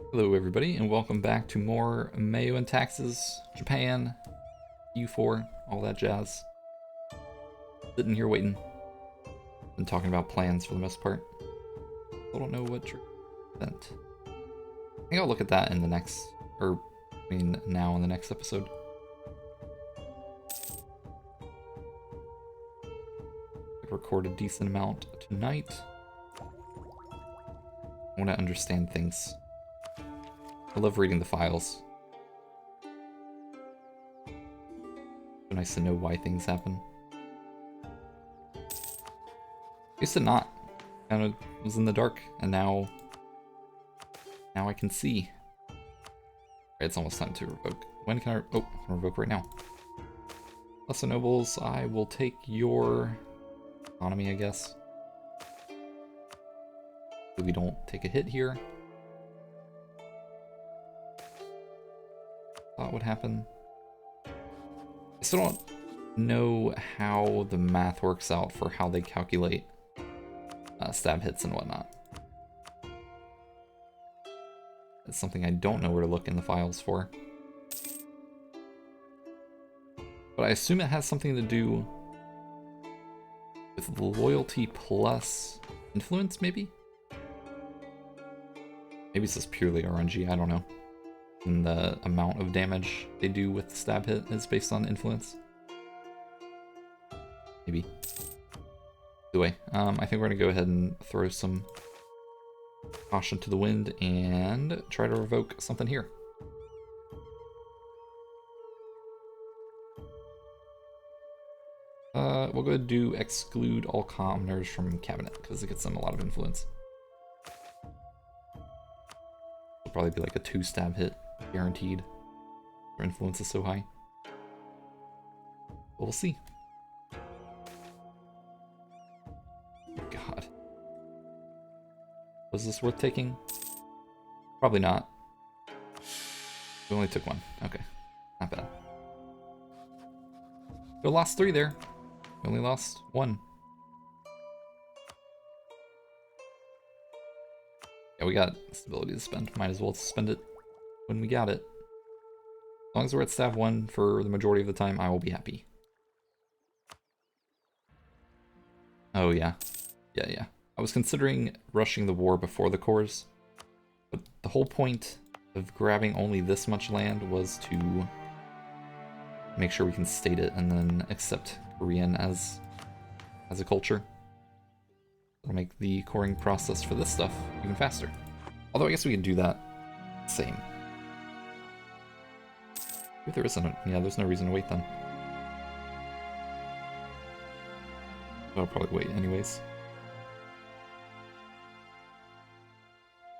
Hello everybody, and welcome back to more MEIOU and Taxes, Japan, U4, all that jazz. Sitting here waiting. Been talking about plans for the most part. I don't know what you're sent. I think I'll look at that in the next, now in the next episode. I've recorded a decent amount tonight. I want to understand things. I love reading the files. So nice to know why things happen. Used to not. Kind of was in the dark, and now I can see. Right, it's almost time to revoke. When can I? Oh, I can revoke right now. Lesser nobles, I will take your economy, I guess. So we don't take a hit here. Thought would happen. I still don't know how the math works out for how they calculate stab hits and whatnot. It's something I don't know where to look in the files for. But I assume it has something to do with loyalty plus influence, maybe? Maybe it's just purely RNG, I don't know. And the amount of damage they do with the stab hit is based on influence. Maybe. Either way, I think we're gonna go ahead and throw some caution to the wind and try to revoke something here. We'll go do exclude all commoners from cabinet because it gets them a lot of influence. It'll probably be like a 2 stab hit, guaranteed. Their influence is so high. But we'll see. God. Was this worth taking? Probably not. We only took one. Okay. Not bad. We lost 3 there. We only lost 1. Yeah, we got stability to spend. Might as well spend it when we got it. As long as we're at stab 1 for the majority of the time, I will be happy. Oh yeah. Yeah. I was considering rushing the war before the cores, but the whole point of grabbing only this much land was to make sure we can state it and then accept Korean as a culture. It'll make the coring process for this stuff even faster. Although I guess we can do that same. If there isn't, there's no reason to wait then. I'll probably wait anyways.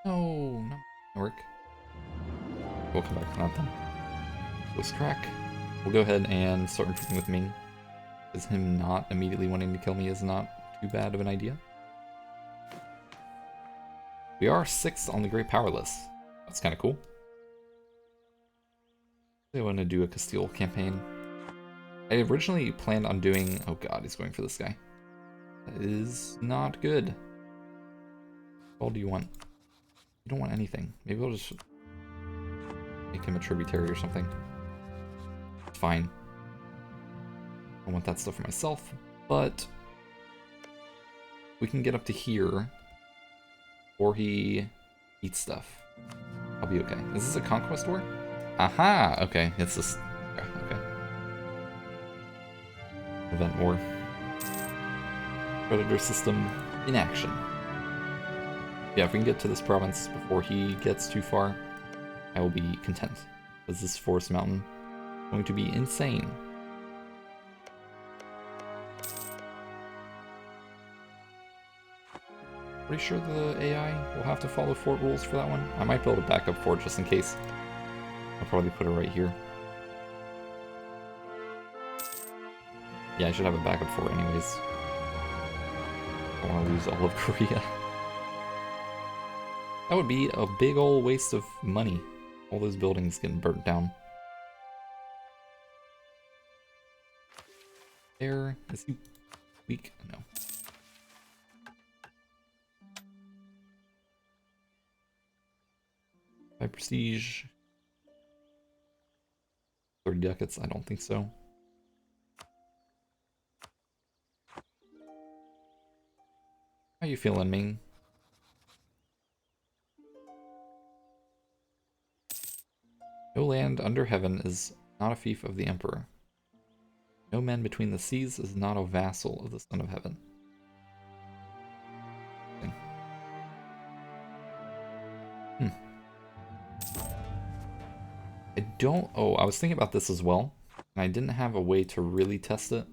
No, not gonna work. We'll come back to that then. Voice crack. We'll go ahead and start recruiting with Ming, because him not immediately wanting to kill me is not too bad of an idea. We are 6th on the Great Power list. That's kind of cool. I want to do a Castile campaign. I originally planned on doing... Oh god, he's going for this guy. That is not good. What all do you want? You don't want anything. Maybe I'll just make him a tributary or something. It's fine. I want that stuff for myself, but we can get up to here or he eats stuff. I'll be okay. Is this a conquest war? Aha! Okay, it's this. Okay. Event war. Predator system in action. Yeah, if we can get to this province before he gets too far, I will be content. Because this forest mountain is going to be insane. Pretty sure the AI will have to follow fort rules for that one. I might build a backup fort just in case. I'll probably put it right here. Yeah, I should have a backup fort anyways. I don't want to lose all of Korea. That would be a big ol' waste of money. All those buildings getting burnt down. There, is he weak? No. By prestige. 30 ducats? I don't think so. How you feeling, Ming? No land under heaven is not a fief of the Emperor. No man between the seas is not a vassal of the Son of Heaven. I don't... Oh, I was thinking about this as well, and I didn't have a way to really test it.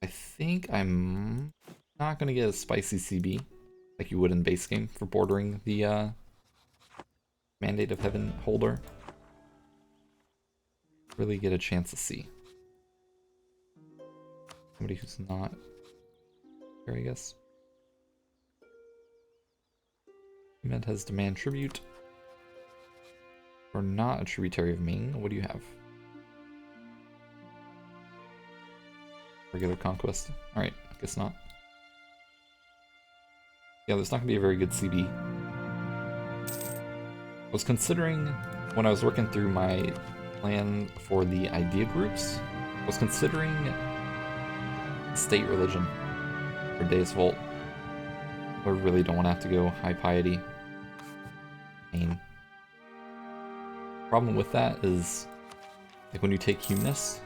I think I'm not going to get a spicy CB, like you would in base game, for bordering the Mandate of Heaven holder. Really get a chance to see. Somebody who's not here, I guess. Med has demand tribute. We're not a tributary of Ming. What do you have? Regular conquest. Alright, I guess not. Yeah, there's not gonna be a very good CB. I was considering, when I was working through my plan for the idea groups, I was considering state religion for Deus Vult. I really don't want to have to go high piety. Pain. Problem with that is, like, when you take humanist,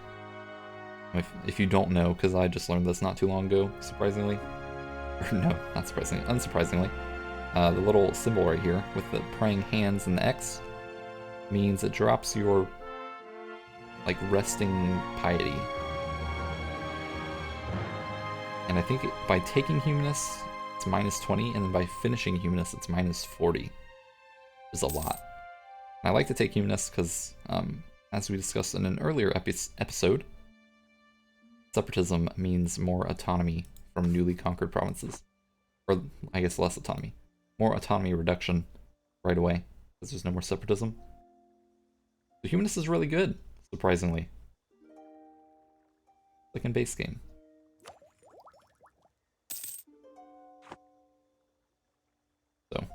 if you don't know, because I just learned this not too long ago, surprisingly, or no, not surprisingly, unsurprisingly, the little symbol right here with the praying hands and the X means it drops your, like, resting piety. And I think by taking humanist, it's -20, and then by finishing humanist, it's -40. Which is a lot. I like to take humanist because, as we discussed in an earlier episode, separatism means more autonomy from newly conquered provinces. Or, I guess, less autonomy. More autonomy reduction right away, because there's no more separatism. So humanist is really good, surprisingly. Like in base game. So,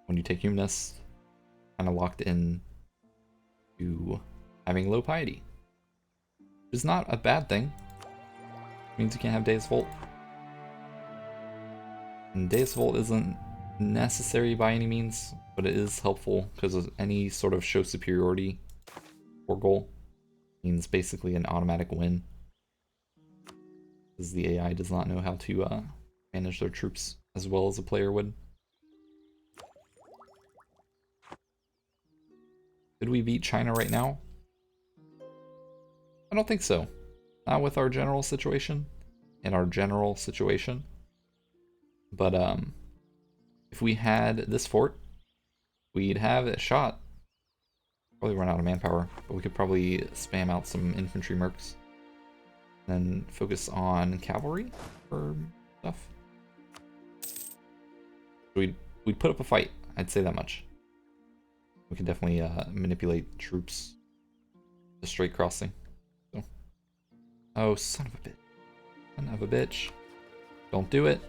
when you take humanist, kind of locked in to having low piety. Which is not a bad thing. It means you can't have Deus Vult. And Deus Vult isn't necessary by any means, but it is helpful because any sort of show superiority or goal means basically an automatic win. Because the AI does not know how to manage their troops as well as a player would. Did we beat China right now? I don't think so. Not with our general situation. In our general situation. But if we had this fort, we'd have a shot. Probably run out of manpower, but we could probably spam out some infantry mercs. And then focus on cavalry for stuff. We'd put up a fight, I'd say that much. We can definitely manipulate troops to straight crossing. So. Oh, son of a bitch. Son of a bitch. Don't do it.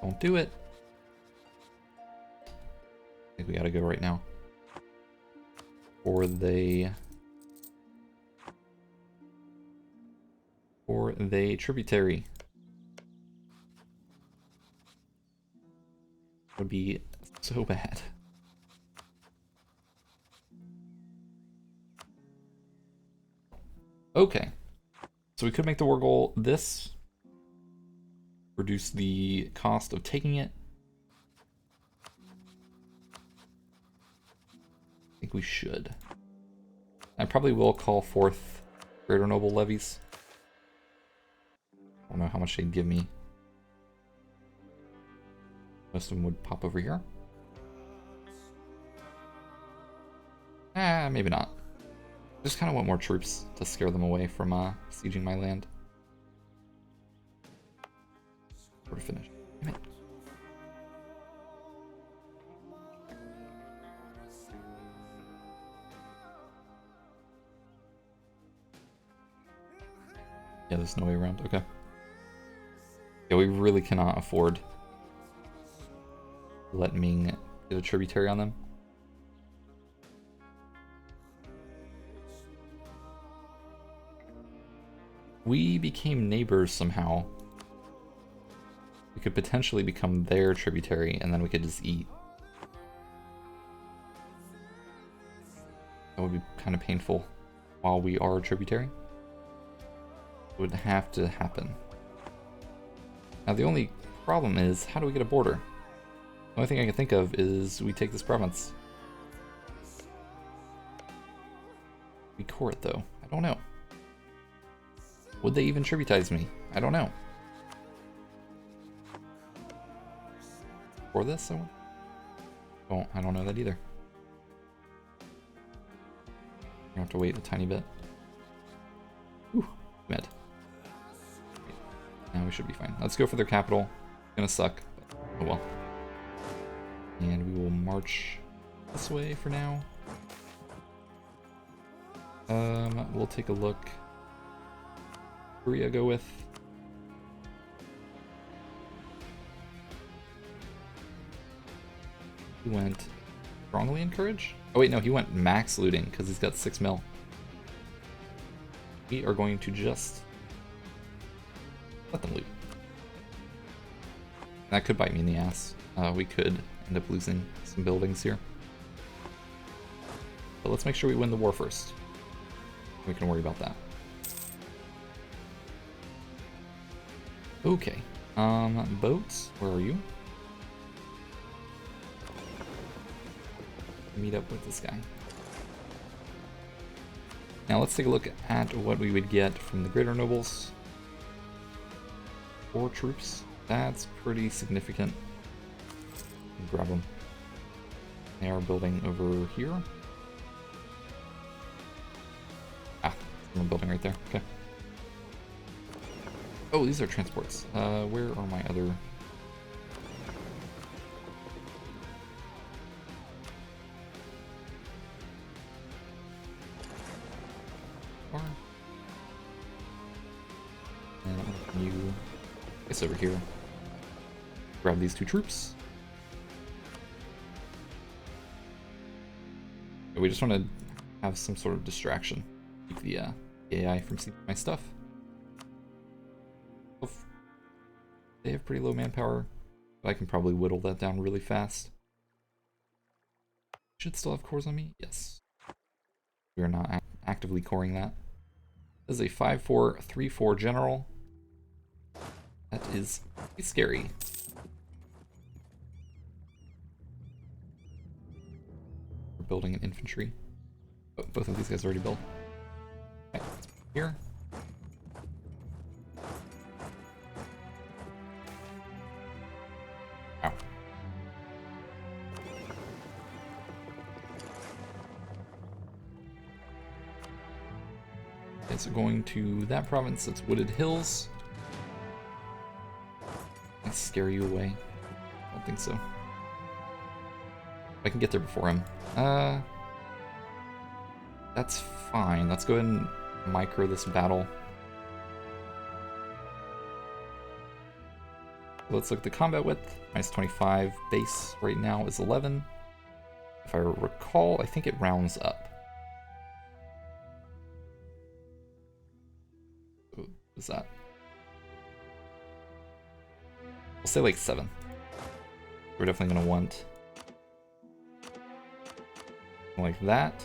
Don't do it. I think we gotta go right now. Or they tributary. Would be so bad. Okay, so we could make the war goal this, reduce the cost of taking it. I think we should. I probably will call forth greater noble levies. I don't know how much they'd give me. Most of them would pop over here. Maybe not. Just kind of want more troops to scare them away from sieging my land. We're finished. Damn it. Yeah, there's no way around. Okay. Yeah, we really cannot afford to let Ming Get a tributary on them. We became neighbors somehow. We could potentially become their tributary, and then we could just eat. That would be kind of painful while we are a tributary. It would have to happen. Now the only problem is, how do we get a border? The only thing I can think of is we take this province. We core it though. I don't know. Would they even tributize me? I don't know. For this, I don't know that either. You have to wait a tiny bit. Ooh, med. Now we should be fine. Let's go for their capital. It's gonna suck, but oh well. And we will march this way for now. We'll take a look. Korea go with. He went strongly encourage? Oh wait, no, he went max looting because he's got 6 mil. We are going to just let them loot. That could bite me in the ass. We could end up losing some buildings here. But let's make sure we win the war first. We can worry about that. Okay. Boats, where are you? Meet up with this guy. Now let's take a look at what we would get from the greater nobles. 4 troops. That's pretty significant. Grab them. They are building over here. Ah, someone building right there. Okay. Oh, these are transports. Where are my other... And you... It's over here. Grab these 2 troops. We just want to have some sort of distraction. Keep the AI from seeing my stuff. They have pretty low manpower, but I can probably whittle that down really fast. Should still have cores on me? Yes. We are not actively coring that. This is a 5-4-3-4 general. That is pretty scary. We're building an infantry. Oh, both of these guys already built. Okay, here. Ow. Okay, so going to that province, it's Wooded Hills. Can I scare you away? I don't think so. I can get there before him. That's fine. Let's go ahead and micro this battle. Let's look at the combat width. Minus 25. Base right now is 11. If I recall, I think it rounds up. What is that? We'll say like 7. We're definitely going to want like that.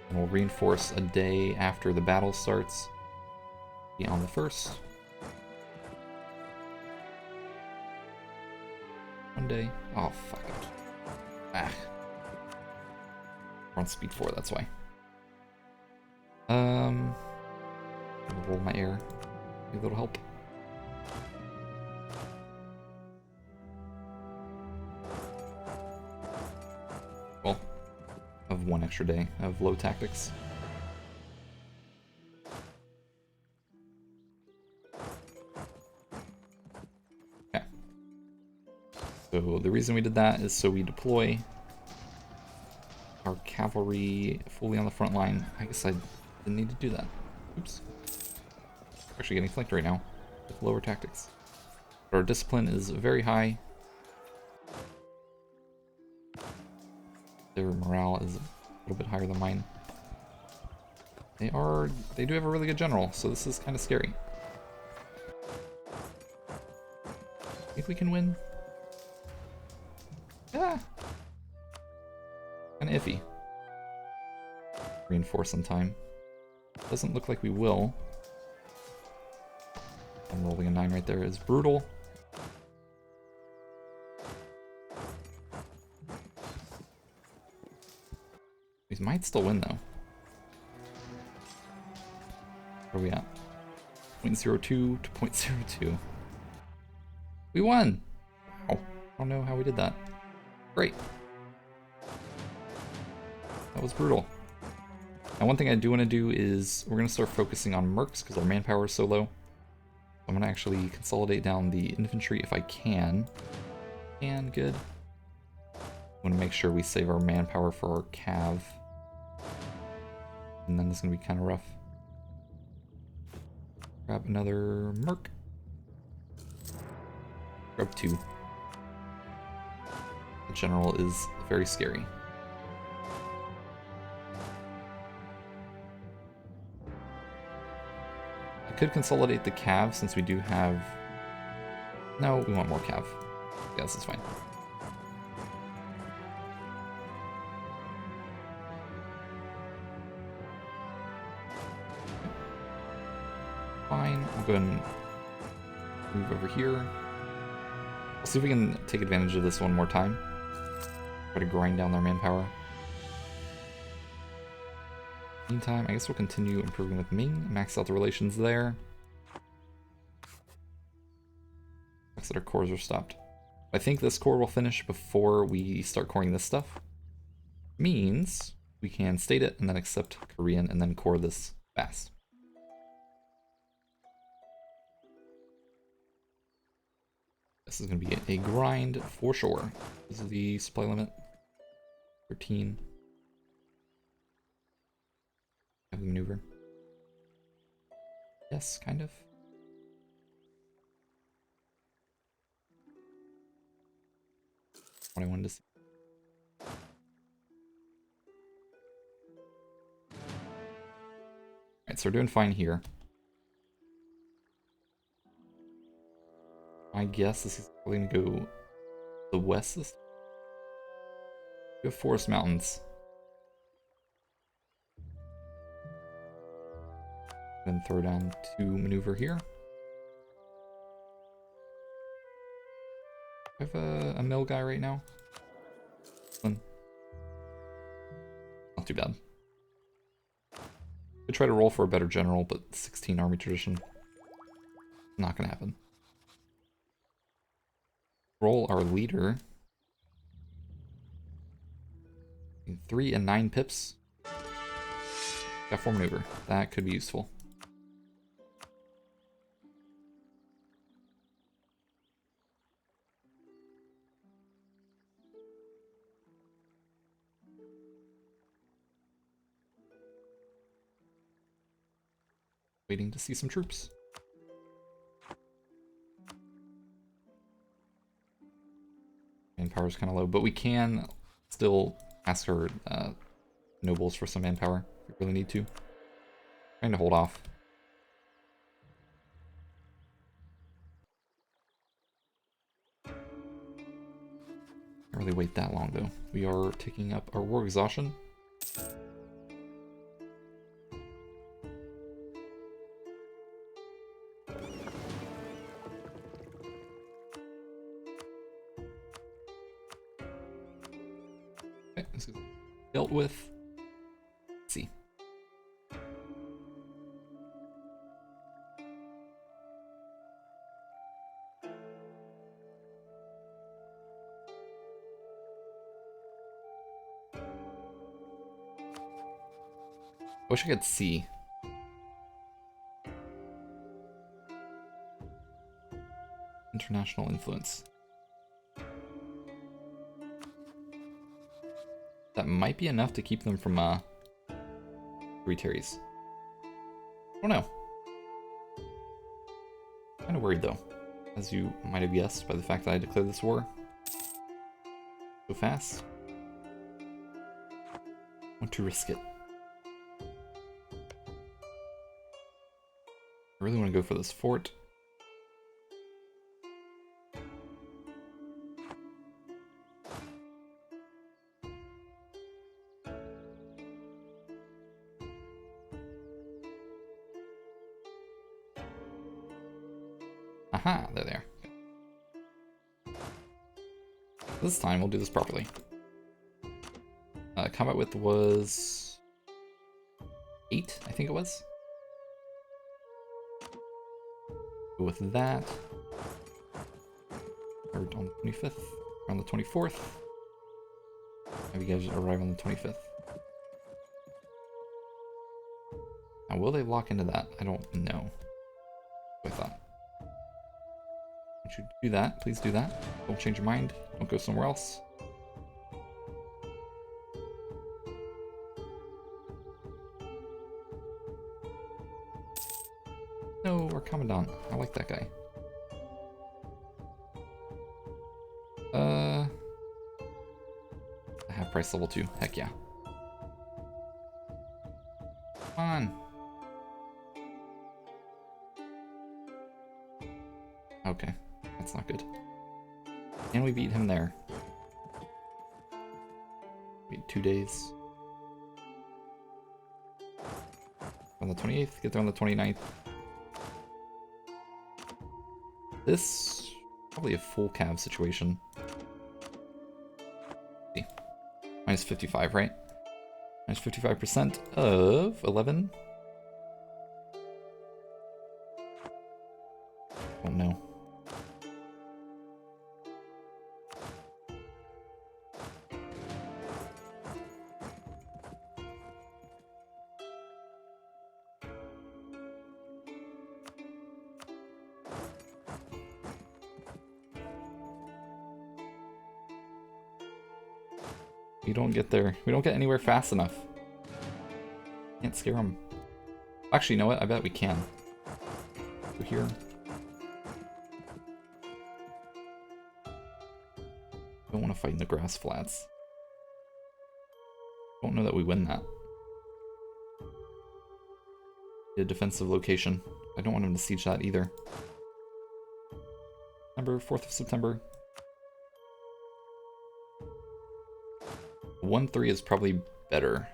And we'll reinforce a day after the battle starts. Be on the 1st. One day. Oh, fuck it. Ah. We're on speed 4, that's why. I'll roll my air. Maybe that'll help. Well, of 1 extra day of low tactics. Okay. So the reason we did that is so we deploy our cavalry fully on the front line. I guess I didn't need to do that. Oops. We're actually getting flanked right now with lower tactics. But our discipline is very high. Their morale is a little bit higher than mine. They do have a really good general, so this is kind of scary. Think we can win? Yeah. Kinda iffy. Reinforce on time. Doesn't look like we will. I'm rolling a 9 right there is brutal. These might still win though. Where are we at? 0.02 to 0.02. We won! Wow. I don't know how we did that. Great. That was brutal. Now one thing I do want to do is we're going to start focusing on mercs because our manpower is so low. I'm going to actually consolidate down the infantry if I can. And good. I want to make sure we save our manpower for our cav. And then it's going to be kind of rough. Grab another merc. Grab 2. The general is very scary. I could consolidate the cav since we do have... No, we want more cav. Yeah, this is fine. Fine, I'll go ahead and move over here. We'll see if we can take advantage of this one more time. Try to grind down their manpower. Meantime, I guess we'll continue improving with Ming, max out the relations there. Looks that our cores are stopped. I think this core will finish before we start coring this stuff. Means we can state it and then accept Korean and then core this fast. This is going to be a grind for sure. This is the supply limit. 13. Have the maneuver. Yes, kind of. What I wanted to see. Alright, so we're doing fine here. I guess this is probably going to go the west. We have forest mountains. Then throw down 2 maneuver here. I have a mill guy right now. One. Not too bad. Could try to roll for a better general, but 16 army tradition. Not gonna happen. Roll our leader. 3 and 9 pips. Got 4 maneuver. That could be useful. Waiting to see some troops. Manpower's kind of low, but we can still ask our nobles for some manpower if we really need to. Trying to hold off. Can't really wait that long though. We are taking up our war exhaustion. Okay, this is dealt with. Let's see. I wish I could see. International influence. That might be enough to keep them from 3 Terrys. I don't know. Kind of worried though, as you might have guessed by the fact that I declared this war so fast. Want to risk it. I really want to go for this fort. Aha, they're there. This time we'll do this properly. Combat width was 8, I think it was. Go with that. Or on the 25th, or on the 24th. Have you guys arrive on the 25th? Now, will they lock into that? I don't know. I thought. You should do that. Please do that. Don't change your mind. Don't go somewhere else. No, our commandant. I like that guy. Half price level 2. Heck yeah. Come on. Okay, that's not good. Can we beat him there? Wait 2 days. On the 28th, get there on the 29th. This probably a full cav situation. See. Minus 55, right? Minus 55% of 11. Oh no. We don't get there. We don't get anywhere fast enough. Can't scare them. Actually, you know what? I bet we can. Go here. Don't want to fight in the grass flats. Don't know that we win that. A defensive location. I don't want him to siege that either. September, 4th of September. 1-3 is probably better.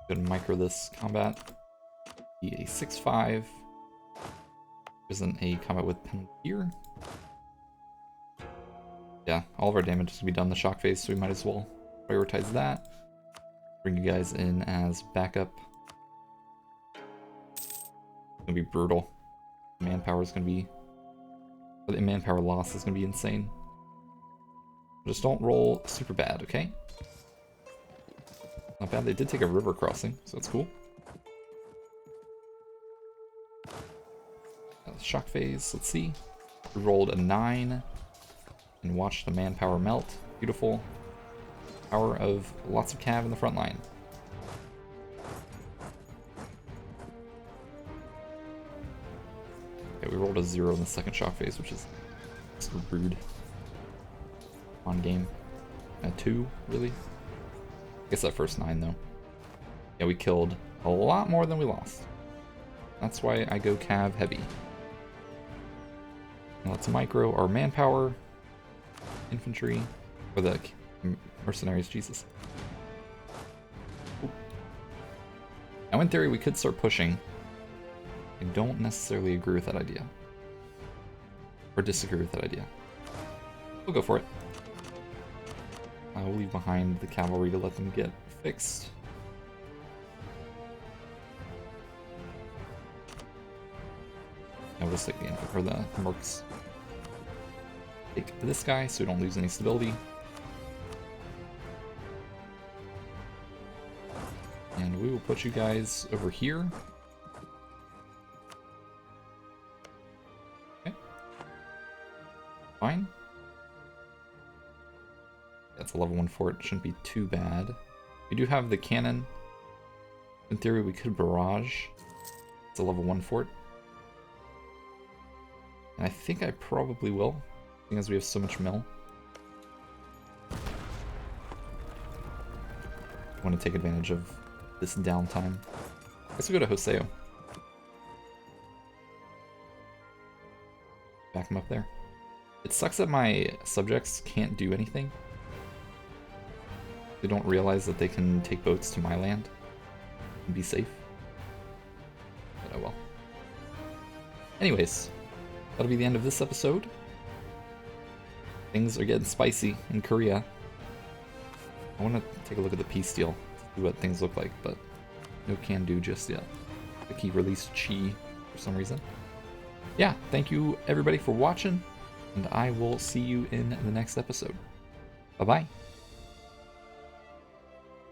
Go to micro this combat. Be a 6-5. Isn't a combat with penalty here. Yeah, all of our damage is gonna be done in the shock phase, so we might as well prioritize that. Bring you guys in as backup. It's gonna be brutal. Manpower is gonna be. The manpower loss is gonna be insane. Just don't roll super bad, okay? Not bad. They did take a river crossing, so that's cool. Shock phase, let's see. We rolled a 9 and watched the manpower melt. Beautiful. Power of lots of cav in the front line. Okay, we rolled a 0 in the second shock phase, which is sort of rude. On game. A 2, really? I guess that first 9 though. Yeah, we killed a lot more than we lost. That's why I go cav heavy. Now let's micro our manpower, infantry, or the mercenaries, Jesus. Ooh. Now in theory we could start pushing. I don't necessarily agree with that idea. Or disagree with that idea. We'll go for it. We'll leave behind the cavalry to let them get fixed. I'll just take the infantry or the mercs. Take this guy so we don't lose any stability. And we will put you guys over here. Okay. Fine. That's a level 1 fort, shouldn't be too bad. We do have the cannon. In theory, we could barrage. It's a level 1 fort. And I think I probably will, seeing as we have so much mill. I want to take advantage of this downtime. I guess we'll go to Hoseo. Back him up there. It sucks that my subjects can't do anything. They don't realize that they can take boats to my land and be safe. But oh well. Anyways, that'll be the end of this episode. Things are getting spicy in Korea. I want to take a look at the peace deal to see what things look like, but no can do just yet. I think he released Chi for some reason. Yeah, thank you everybody for watching, and I will see you in the next episode. Bye-bye.